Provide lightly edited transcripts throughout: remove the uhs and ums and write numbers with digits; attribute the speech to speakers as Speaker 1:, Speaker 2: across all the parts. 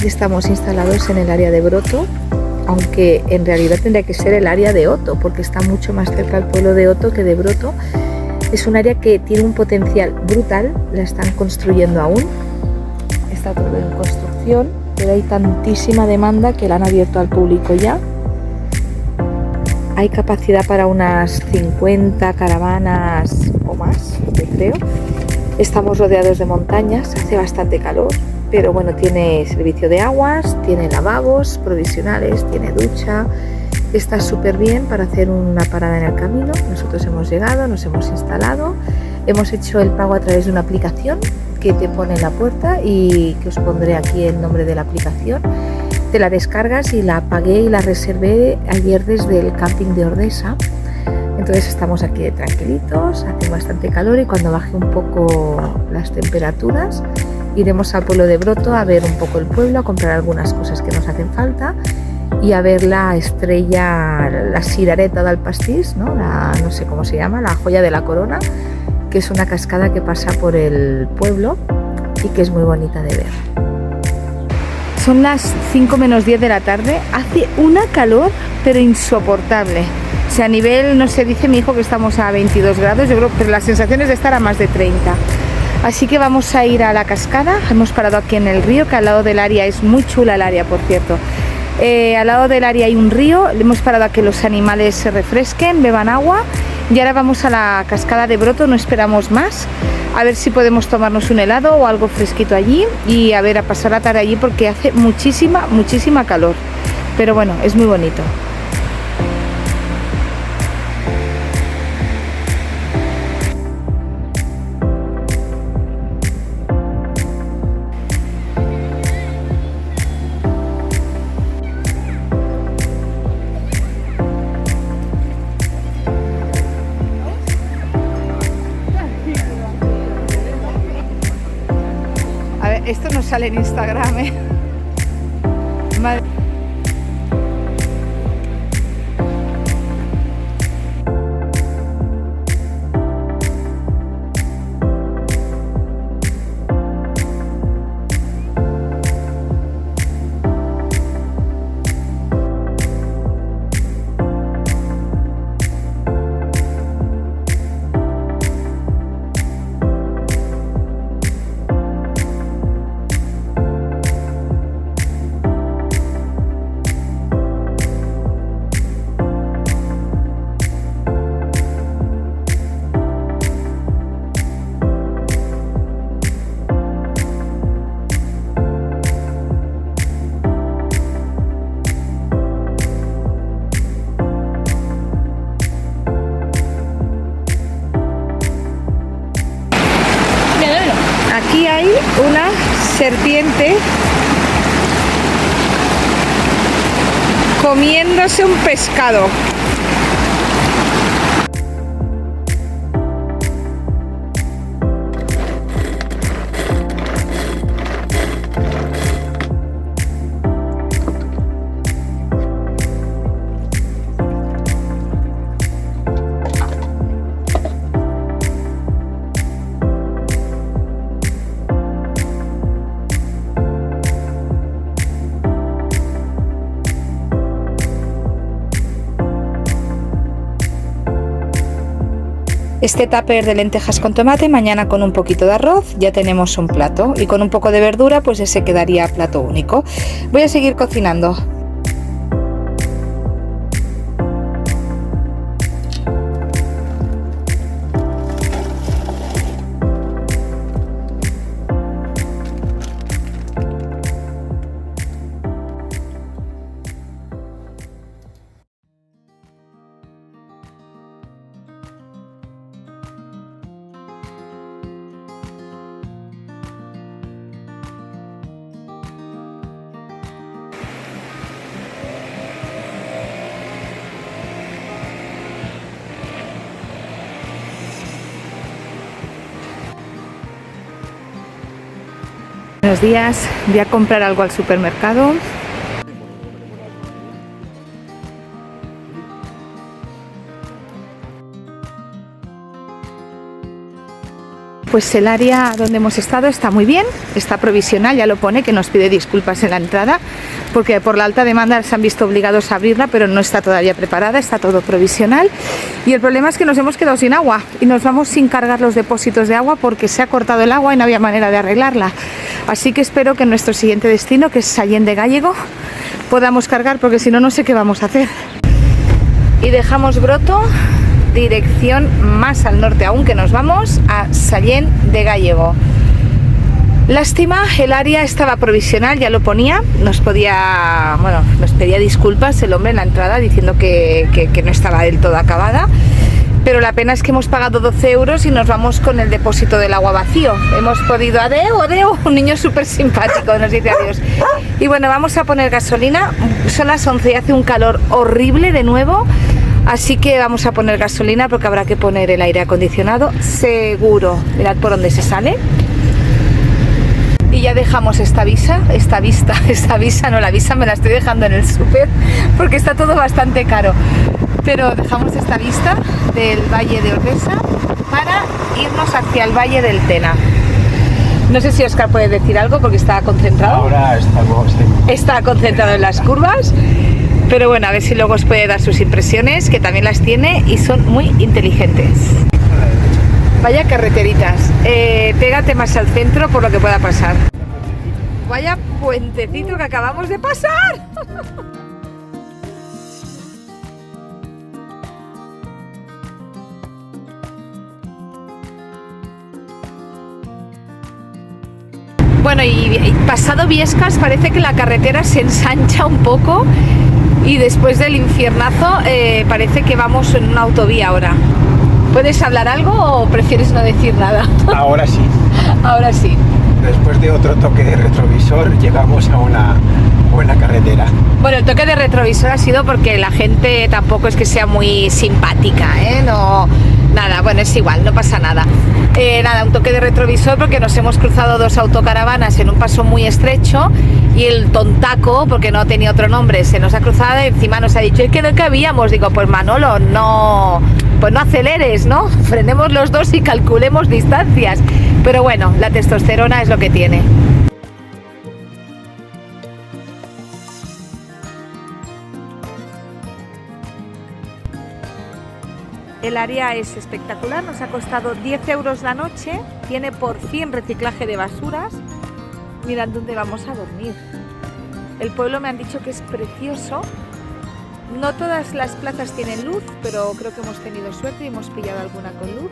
Speaker 1: y estamos instalados en el área de Broto, aunque en realidad tendría que ser el área de Oto, porque está mucho más cerca el pueblo de Oto que de Broto. Es un área que tiene un potencial brutal, la están construyendo aún, está todo en construcción, pero hay tantísima demanda que la han abierto al público ya. Hay capacidad para unas 50 caravanas o más, yo creo. Estamos rodeados de montañas, hace bastante calor, pero bueno, tiene servicio de aguas, tiene lavabos provisionales, tiene ducha. Está súper bien para hacer una parada en el camino. Nosotros hemos llegado, nos hemos instalado, hemos hecho el pago a través de una aplicación que te pone en la puerta y que os pondré aquí el nombre de la aplicación. Te la descargas y la pagué y la reservé ayer desde el camping de Ordesa. Entonces estamos aquí tranquilitos, hace bastante calor y cuando baje un poco las temperaturas iremos al pueblo de Broto a ver un poco el pueblo, a comprar algunas cosas que nos hacen falta y a ver la estrella, la Cirareta del Pastís, ¿no? No sé cómo se llama, la joya de la corona, que es una cascada que pasa por el pueblo y que es muy bonita de ver. Son las 5 menos 10 de la tarde, hace una calor pero insoportable. O sea, a nivel, no sé, dice mi hijo que estamos a 22 grados, yo creo, pero la sensación es de estar a más de 30. Así que vamos a ir a la cascada, hemos parado aquí en el río, que al lado del área es muy chula el área, por cierto. Al lado del área hay un río, hemos parado a que los animales se refresquen, beban agua y ahora vamos a la cascada de Broto, no esperamos más. A ver si podemos tomarnos un helado o algo fresquito allí y a ver, a pasar la tarde allí porque hace muchísima calor. Pero bueno, es muy bonito. A ver, esto no sale en Instagram, ¿eh? Madre. Aquí hay una serpiente comiéndose un pescado. Este tupper de lentejas con tomate, mañana con un poquito de arroz ya tenemos un plato y con un poco de verdura pues ese quedaría plato único. Voy a seguir cocinando. Buenos días, voy a comprar algo al supermercado. Pues el área donde hemos estado está muy bien, está provisional, ya lo pone, que nos pide disculpas en la entrada, porque por la alta demanda se han visto obligados a abrirla, pero no está todavía preparada, está todo provisional. Y el problema es que nos hemos quedado sin agua y nos vamos sin cargar los depósitos de agua porque se ha cortado el agua y no había manera de arreglarla. Así que espero que en nuestro siguiente destino, que es Sallent de Gállego, podamos cargar, porque si no, no sé qué vamos a hacer. Y dejamos Broto, dirección más al norte aún, que nos vamos a Sallent de Gállego. Lástima, el área estaba provisional, ya lo ponía, nos pedía disculpas el hombre en la entrada diciendo que no estaba del todo acabada, pero la pena es que hemos pagado 12 euros y nos vamos con el depósito del agua vacío. Hemos podido, adeu, un niño súper simpático, nos dice adiós. Y bueno, vamos a poner gasolina, son las 11 y hace un calor horrible de nuevo. Así que vamos a poner gasolina porque habrá que poner el aire acondicionado seguro. Mirad por dónde se sale. Y ya dejamos esta visa no, la visa me la estoy dejando en el súper porque está todo bastante caro. Pero dejamos esta vista del Valle de Ordesa para irnos hacia el Valle del Tena. No sé si Óscar puede decir algo porque está concentrado.
Speaker 2: Ahora
Speaker 1: está concentrado en las curvas. Pero bueno, a ver si luego os puede dar sus impresiones, que también las tiene y son muy inteligentes. Vaya carreteritas. Pégate más al centro por lo que pueda pasar. Vaya puentecito que acabamos de pasar. Bueno, y pasado Viescas parece que la carretera se ensancha un poco y después del infiernazo parece que vamos en una autovía ahora. ¿Puedes hablar algo o prefieres no decir nada?
Speaker 2: Ahora sí.
Speaker 1: Ahora sí.
Speaker 2: Después de otro toque de retrovisor llegamos a una buena carretera.
Speaker 1: Bueno, el toque de retrovisor ha sido porque la gente tampoco es que sea muy simpática, ¿eh? No, nada, bueno, es igual, no pasa nada. Nada, un toque de retrovisor porque nos hemos cruzado dos autocaravanas en un paso muy estrecho y el tontaco, porque no tenía otro nombre, se nos ha cruzado y encima nos ha dicho, ¿y que no cabíamos? Digo, pues Manolo, no, pues no aceleres, ¿no? Frenemos los dos y calculemos distancias. Pero bueno, la testosterona es lo que tiene. El área es espectacular, nos ha costado 10 euros la noche, tiene por fin reciclaje de basuras. Mirad dónde vamos a dormir. El pueblo me han dicho que es precioso. No todas las plazas tienen luz, pero creo que hemos tenido suerte y hemos pillado alguna con luz.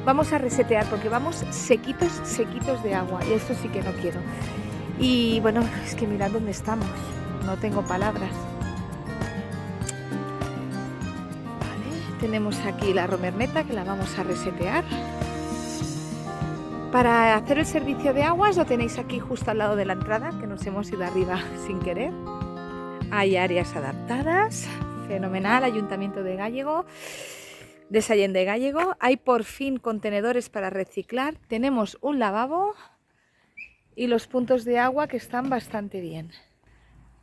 Speaker 1: Vamos a resetear porque vamos sequitos de agua y eso sí que no quiero. Y bueno, es que mirad dónde estamos, no tengo palabras. Tenemos aquí la romerneta que la vamos a resetear. Para hacer el servicio de aguas lo tenéis aquí justo al lado de la entrada, que nos hemos ido arriba sin querer. Hay áreas adaptadas, fenomenal, Ayuntamiento de Gállego, de Sallent de Gállego. Hay por fin contenedores para reciclar, tenemos un lavabo y los puntos de agua que están bastante bien.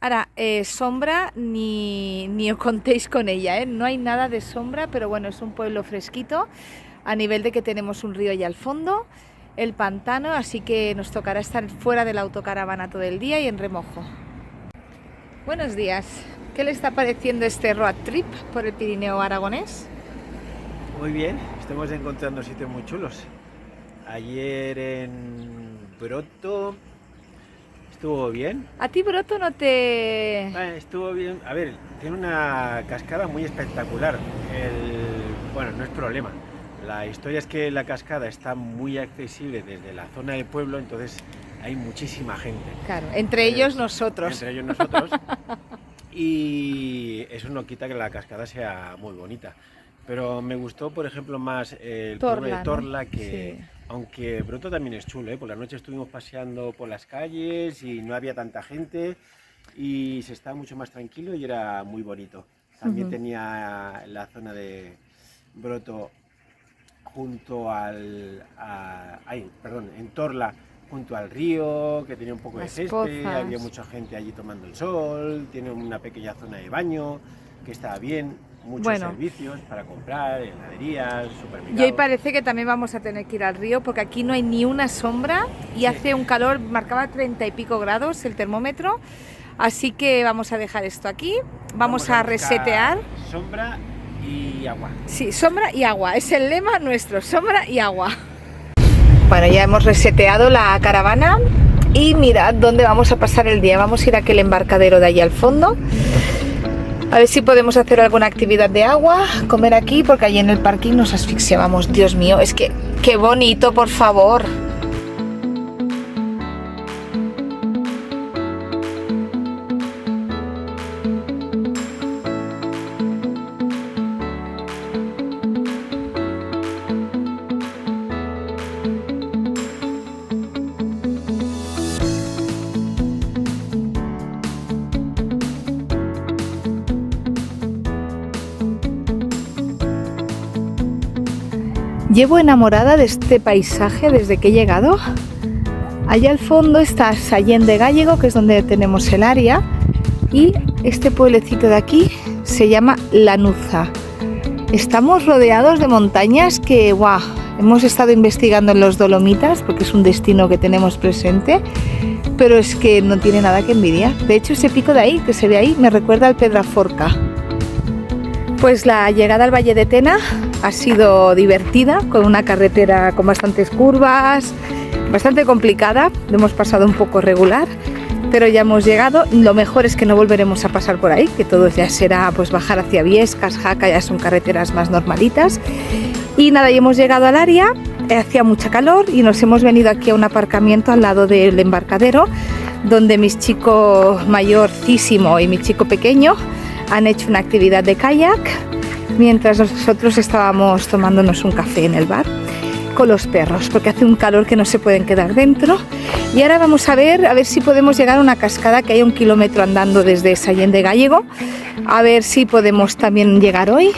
Speaker 1: Ahora, sombra ni os contéis con ella, ¿eh? No hay nada de sombra, pero bueno, es un pueblo fresquito, a nivel de que tenemos un río allá al fondo, el pantano, así que nos tocará estar fuera de la autocaravana todo el día y en remojo. Buenos días, ¿qué le está pareciendo este road trip por el Pirineo aragonés?
Speaker 2: Muy bien, estamos encontrando sitios muy chulos. Ayer en Broto estuvo bien.
Speaker 1: ¿A ti Broto no te...?
Speaker 2: Estuvo bien. A ver, tiene una cascada muy espectacular. Bueno, no es problema. La historia es que la cascada está muy accesible desde la zona del pueblo, entonces hay muchísima gente.
Speaker 1: Claro, entre ellos nosotros.
Speaker 2: Entre ellos nosotros. Y eso no quita que la cascada sea muy bonita. Pero me gustó, por ejemplo, más el pueblo de Torla, que... Sí. Aunque Broto también es chulo, ¿eh? Por la noche estuvimos paseando por las calles y no había tanta gente y se estaba mucho más tranquilo y era muy bonito. También tenía la zona de Broto junto en Torla, junto al río, que tenía un poco de césped, había mucha gente allí tomando el sol, tiene una pequeña zona de baño que estaba bien. muchos servicios para comprar, heladerías, supermercados.
Speaker 1: Y hoy parece que también vamos a tener que ir al río porque aquí no hay ni una sombra y hace un calor, marcaba 30 y pico grados el termómetro, así que vamos a dejar esto aquí, vamos a resetear.
Speaker 2: Sombra y agua.
Speaker 1: Sí, sombra y agua, es el lema nuestro, sombra y agua. Bueno, ya hemos reseteado la caravana y mirad dónde vamos a pasar el día. Vamos a ir a aquel embarcadero de allí al fondo. A ver si podemos hacer alguna actividad de agua, comer aquí, porque allí en el parking nos asfixiábamos. Dios mío, es que qué bonito, por favor. Llevo enamorada de este paisaje desde que he llegado. Allá al fondo está Sallén de Gállego, que es donde tenemos el área, y este pueblecito de aquí se llama Lanuza. Estamos rodeados de montañas que, ¡guau! Hemos estado investigando en los Dolomitas porque es un destino que tenemos presente, pero es que no tiene nada que envidiar. De hecho, ese pico de ahí, que se ve ahí, me recuerda al Pedraforca. Pues la llegada al Valle de Tena ha sido divertida, con una carretera con bastantes curvas, bastante complicada, lo hemos pasado un poco regular, pero ya hemos llegado. Lo mejor es que no volveremos a pasar por ahí, que todo ya será pues bajar hacia Viescas, Jaca, ya son carreteras más normalitas. Y nada, ya hemos llegado al área, hacía mucha calor y nos hemos venido aquí a un aparcamiento al lado del embarcadero, donde mi chico mayorcísimo y mi chico pequeño han hecho una actividad de kayak, mientras nosotros estábamos tomándonos un café en el bar con los perros, porque hace un calor que no se pueden quedar dentro. Y ahora vamos a ver si podemos llegar a una cascada que hay 1 kilómetro andando desde Sallén de Gállego, a ver si podemos también llegar hoy,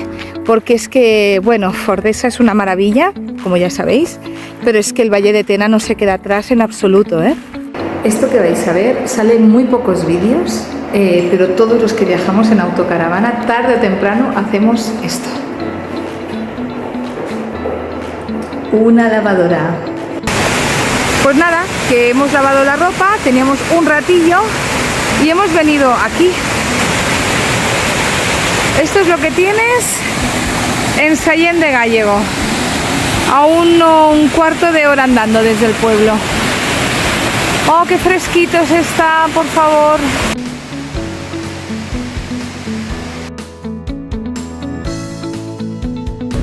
Speaker 1: porque es que, bueno, Fordesa es una maravilla, como ya sabéis, pero es que el Valle de Tena no se queda atrás en absoluto, ¿eh? Esto que vais a ver sale en muy pocos vídeos, pero todos los que viajamos en autocaravana, tarde o temprano hacemos esto. Una lavadora. Pues nada, que hemos lavado la ropa, teníamos un ratillo y hemos venido aquí. Esto es lo que tienes en Sallén de Gállego, a un cuarto de hora andando desde el pueblo. ¡Oh, qué fresquitos está, por favor!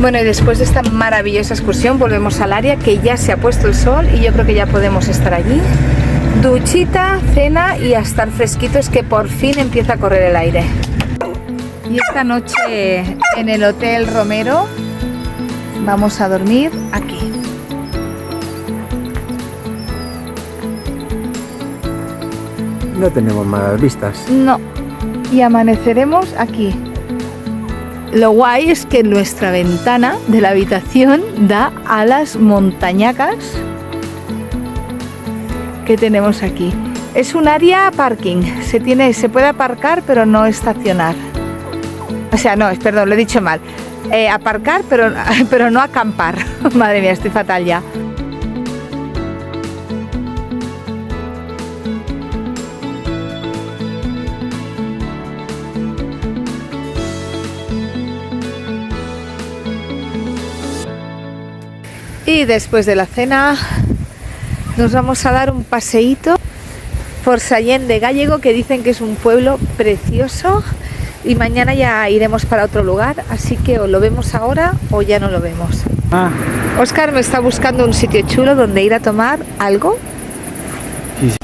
Speaker 1: Bueno, y después de esta maravillosa excursión volvemos al área, que ya se ha puesto el sol y yo creo que ya podemos estar allí. Duchita, cena y a estar fresquitos, que por fin empieza a correr el aire. Y esta noche en el Hotel Romero vamos a dormir aquí.
Speaker 2: No tenemos malas vistas.
Speaker 1: No, y amaneceremos aquí. Lo guay es que nuestra ventana de la habitación da a las montañacas que tenemos aquí. Es un área parking, se puede aparcar pero no estacionar. O sea, no, perdón, lo he dicho mal. Aparcar pero no acampar. Madre mía, estoy fatal ya. Y después de la cena nos vamos a dar un paseíto por Sallén de Gállego, que dicen que es un pueblo precioso, y mañana ya iremos para otro lugar, así que o lo vemos ahora o ya no lo vemos. Óscar me está buscando un sitio chulo donde ir a tomar algo. Sí.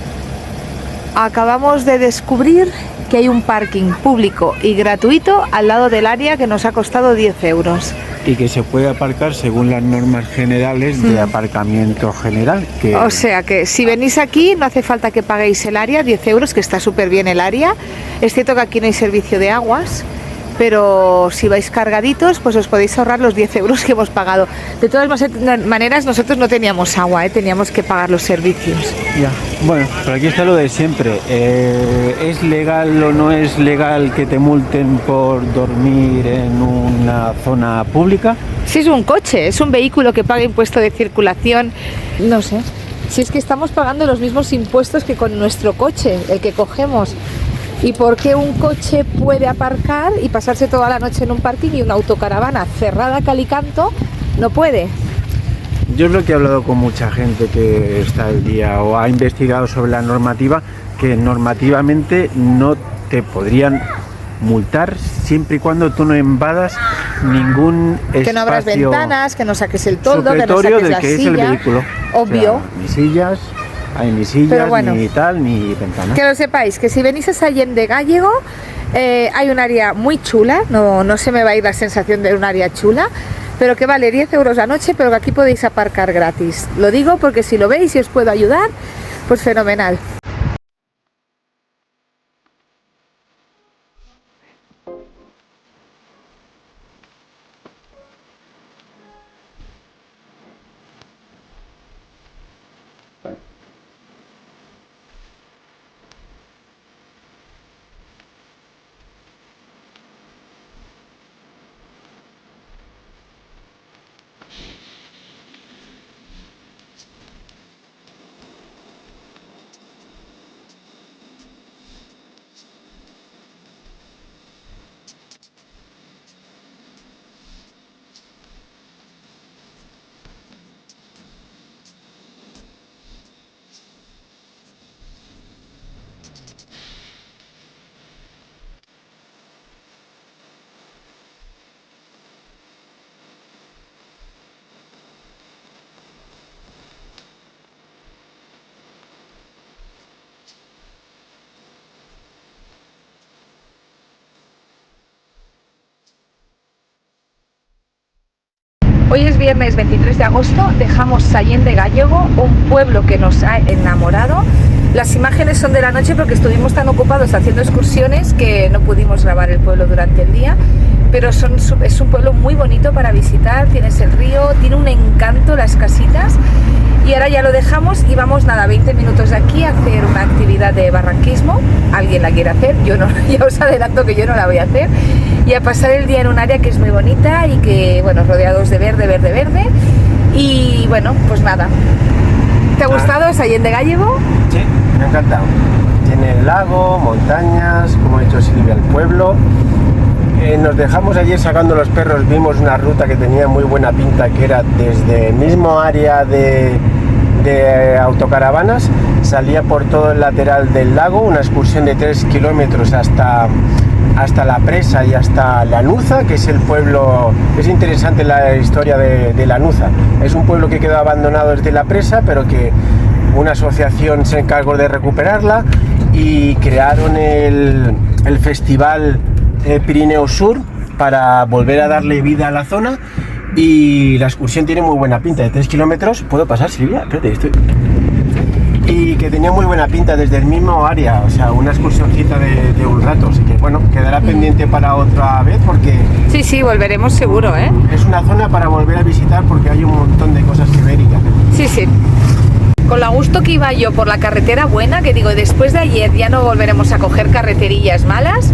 Speaker 1: Acabamos de descubrir que hay un parking público y gratuito al lado del área que nos ha costado 10 euros.
Speaker 2: Y que se puede aparcar según las normas generales de aparcamiento general.
Speaker 1: O sea que si venís aquí no hace falta que paguéis el área, 10 euros, que está súper bien el área. Es cierto que aquí no hay servicio de aguas, pero si vais cargaditos, pues os podéis ahorrar los 10 euros que hemos pagado. De todas maneras, nosotros no teníamos agua, teníamos que pagar los servicios.
Speaker 2: Ya, bueno, pero aquí está lo de siempre. ¿Es legal o no es legal que te multen por dormir en una zona pública?
Speaker 1: Si es un coche, es un vehículo que paga impuesto de circulación, no sé. Si es que estamos pagando los mismos impuestos que con nuestro coche, el que cogemos. ¿Y por qué un coche puede aparcar y pasarse toda la noche en un parking y una autocaravana cerrada cal y canto no puede?
Speaker 2: Yo es lo que he hablado con mucha gente que está al día o ha investigado sobre la normativa, que normativamente no te podrían multar siempre y cuando tú no invadas ningún espacio,
Speaker 1: que no abras ventanas, que no saques el toldo, que no saques
Speaker 2: del
Speaker 1: la
Speaker 2: que
Speaker 1: silla,
Speaker 2: es el vehículo.
Speaker 1: obvio.
Speaker 2: O sea, ni sillas, bueno, ni tal, ni ventanas.
Speaker 1: Que lo sepáis, que si venís a Sallent de Gállego, hay un área muy chula, no se me va a ir la sensación de un área chula, pero que vale 10 euros la noche, pero que aquí podéis aparcar gratis. Lo digo porque si lo veis y os puedo ayudar, pues fenomenal. Hoy es viernes 23 de agosto, dejamos Sallent de Gállego, un pueblo que nos ha enamorado. Las imágenes son de la noche porque estuvimos tan ocupados haciendo excursiones que no pudimos grabar el pueblo durante el día, pero es un pueblo muy bonito para visitar, tienes el río, tiene un encanto las casitas. Y ahora ya lo dejamos y vamos, 20 minutos de aquí a hacer una actividad de barranquismo. Alguien la quiere hacer, yo no, ya os adelanto que yo no la voy a hacer. Y a pasar el día en un área que es muy bonita y que, bueno, rodeados de verde, verde, verde. Y bueno, pues nada. ¿Te ha gustado Sallent de Gállego?
Speaker 2: Sí, me ha encantado. Tiene lago, montañas, como ha dicho Silvia, el pueblo. Nos dejamos ayer sacando los perros, vimos una ruta que tenía muy buena pinta, que era desde el mismo área de autocaravanas, salía por todo el lateral del lago, una excursión de 3 kilómetros hasta la presa y hasta Lanuza, que es el pueblo. Es interesante la historia de Lanuza. Es un pueblo que quedó abandonado desde la presa, pero que una asociación se encargó de recuperarla y crearon el festival Pirineo Sur para volver a darle vida a la zona, y la excursión tiene muy buena pinta, de 3 kilómetros. ¿Puedo pasar, Silvia? Espérate, y que tenía muy buena pinta desde el mismo área, o sea, una excursioncita de un rato, así que bueno, quedará pendiente para otra vez porque...
Speaker 1: Sí, volveremos seguro, ¿eh?
Speaker 2: Es una zona para volver a visitar porque hay un montón de cosas que ver y que hacer.
Speaker 1: Sí. Con lo a gusto que iba yo por la carretera buena, que digo, después de ayer ya no volveremos a coger carreterillas malas.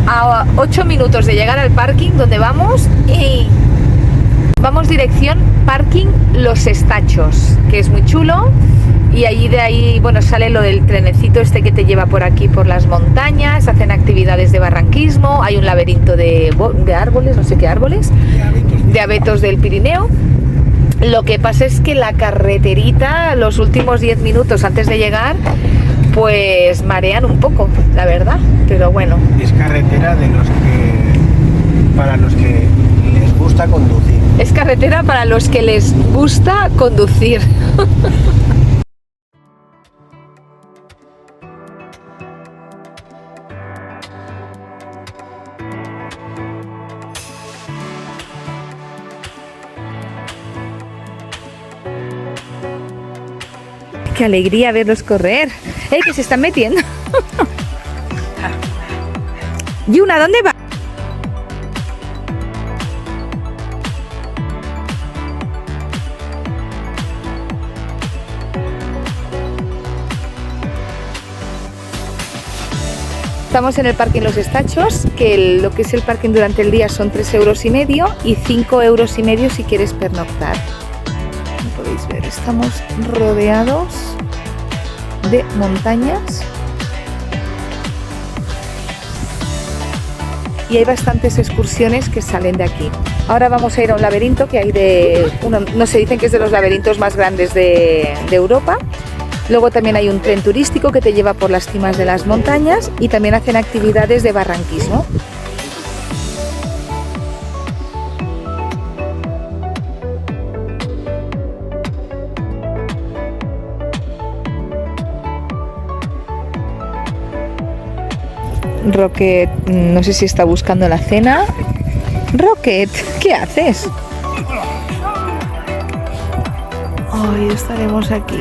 Speaker 1: A 8 minutos de llegar al parking donde vamos, y vamos dirección parking Los Estachos, que es muy chulo, y allí de ahí, bueno, sale lo del trenecito este que te lleva por aquí por las montañas, hacen actividades de barranquismo, hay un laberinto de árboles, no sé qué árboles, de abetos del Pirineo. Lo que pasa es que la carreterita, los últimos 10 minutos antes de llegar, pues marean un poco, la verdad, pero bueno.
Speaker 2: Es carretera para los que les gusta conducir.
Speaker 1: Es carretera para los que les gusta conducir. Qué alegría verlos correr. Que se están metiendo. Yuna, ¿dónde va? Estamos en el parking Los Estachos, que lo que es el parking durante el día son 3,5 € y 5,5 € si quieres pernoctar. Como podéis ver, estamos rodeados de montañas y hay bastantes excursiones que salen de aquí. Ahora vamos a ir a un laberinto que hay no se dicen que es de los laberintos más grandes de Europa. Luego también hay un tren turístico que te lleva por las cimas de las montañas y también hacen actividades de barranquismo. Rocket, no sé si está buscando la cena. Rocket, ¿qué haces? Hoy estaremos aquí